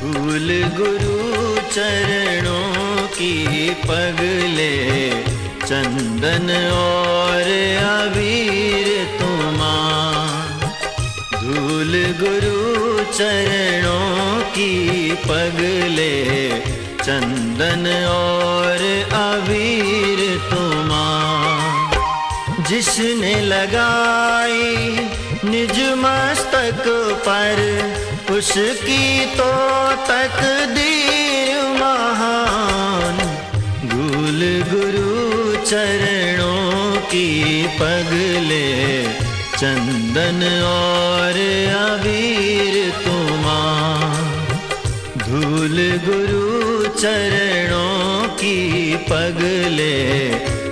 धूल गुरु चरणों की पगले, चंदन और अबीर तुमां। धूल गुरु चरणों की पगले, चंदन और अबीर तुमां। जिसने लगाई निज मस्तक पर, उसकी तो तकदीर महान। धूल गुरु चरणों की पगले, चंदन और अबीर तुमां। धूल गुरु चरणों की पगले,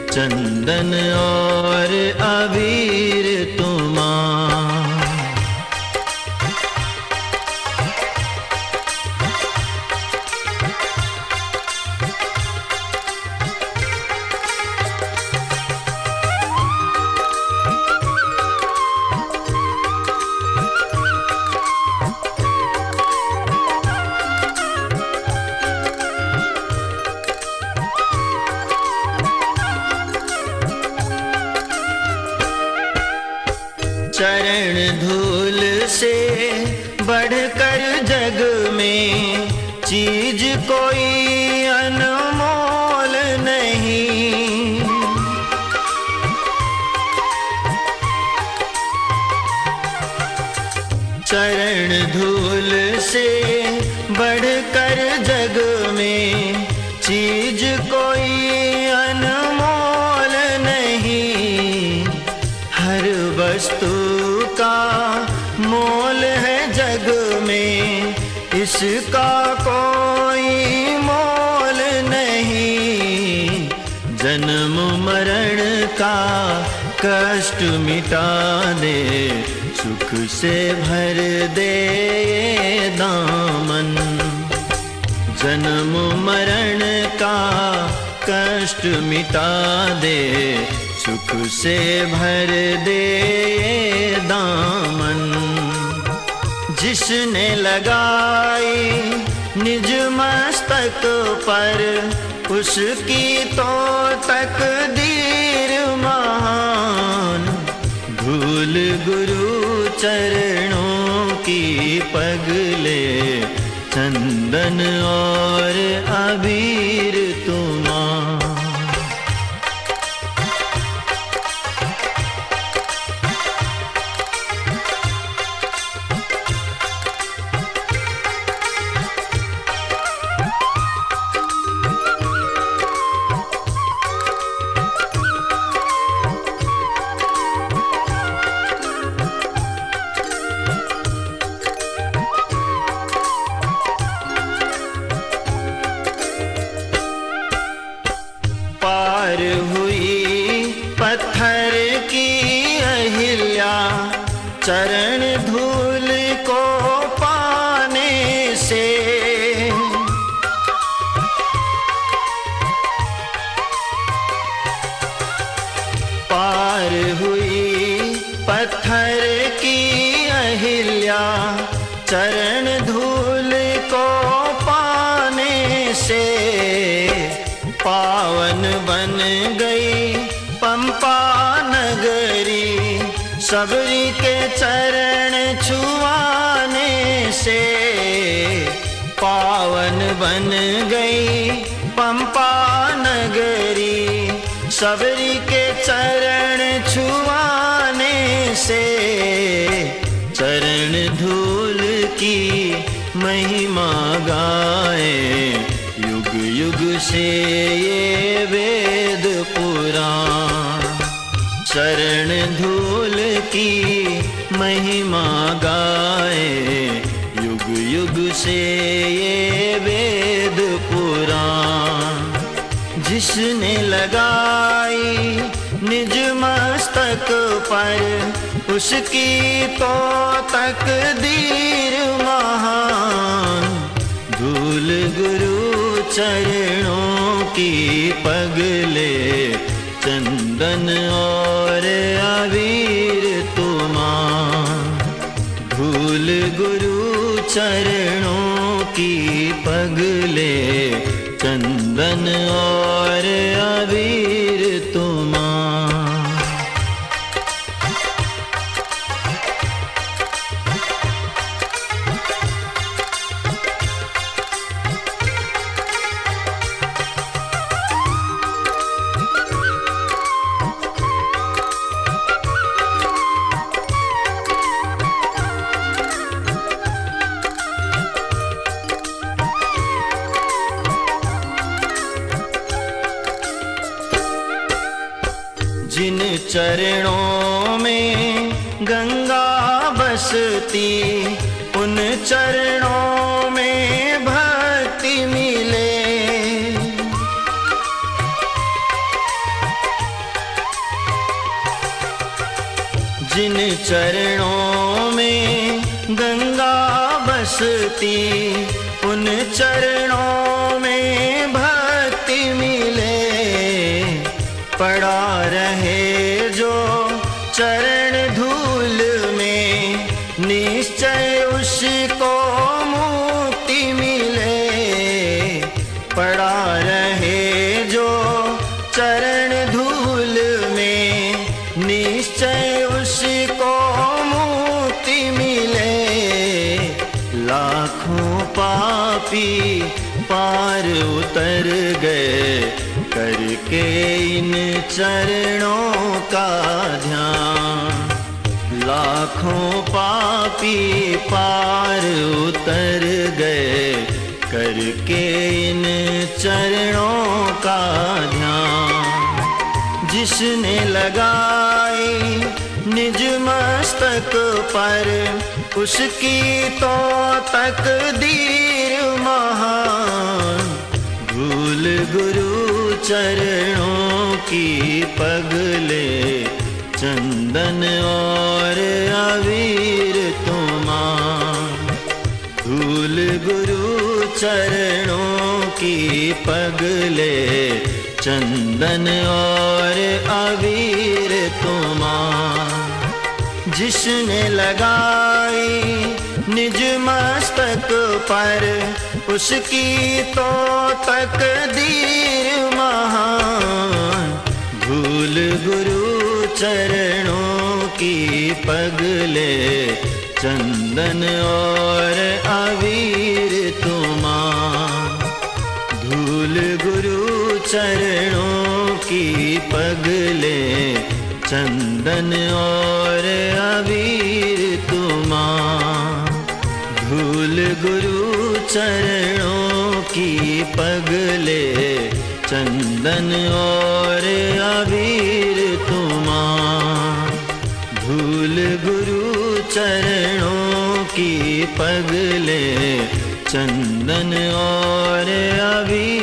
चंदन और अबीर तुमां। चरण धूल से बढ़कर जग में चीज कोई अनमोल नहीं। चरण धूल से बढ़कर जग में चीज कोई अनमोल नहीं। हर वस्तु का मोल है जग में, इसका कोई मोल नहीं। जन्म मरण का कष्ट मिटा दे, सुख से भर दे दामन। जन्म मरण का कष्ट मिटा दे, सुख से भर दे दामन। जिसने लगाई निज मस्तक पर, उसकी तो तकदीर महान। धूल गुरु चरणों की पगले, चंदन और अबीर तुमां। पार हुई पत्थर की अहिल्या, चरण धूल को पाने से। पार हुई पत्थर की अहिल्या, चरण धूल को पाने से। पावन बन गई पंपा नगरी, सबरी के चरण छुआने से। पावन बन गई पंपा नगरी, सबरी के चरण छुआने से। चरण धूल की महिमा गाए, युग युग से ये वेद पुराण। शरण धूल की महिमा गाए, युग युग से ये वेद पुराण। जिसने लगाई निज मस्तक पर, उसकी तो तकदीर महान। धूल गुरु चरणों की पगले, चंदन और अबीर तुमां। धूल गुरु चरणों की पगले चंदन और अबीर तुमा। जिन चरणों में गंगा बसती, उन चरणों में भक्ति मिले। जिन चरणों में गंगा बसती, उन चरणों में भक्ति मिले। पड़ा रहे जो चरण धूल में, निश्चय उसको मुक्ति मिले। पड़ा रहे जो चरण धूल में, निश्चय उसको मुक्ति मिले। लाखों पापी पार उतर गए करके इन चरणों का ध्यान। लाखों पापी पार उतर गए करके इन चरणों का ध्यान। जिसने लगाई निज मस्तक पर, उसकी तो तकदीर महान। भूल गुरु चरणों की पगले चंदन और अबीर तुमा। भूल गुरु चरणों की पगले चंदन और अबीर तुमा। जिसने लगाई निज मस्तक पर, उसकी तो तकदीर महान। भूल गुरु चरणों की पगले चंदन और अबीर तुमा। धूल गुरु चरणों की पगले चंदन और अबीर तुमा। धूल गुरु चरणों की पगले चंदन और अबीर तुमा। धूल गुरु चरणों की पगले चंदन और अबीर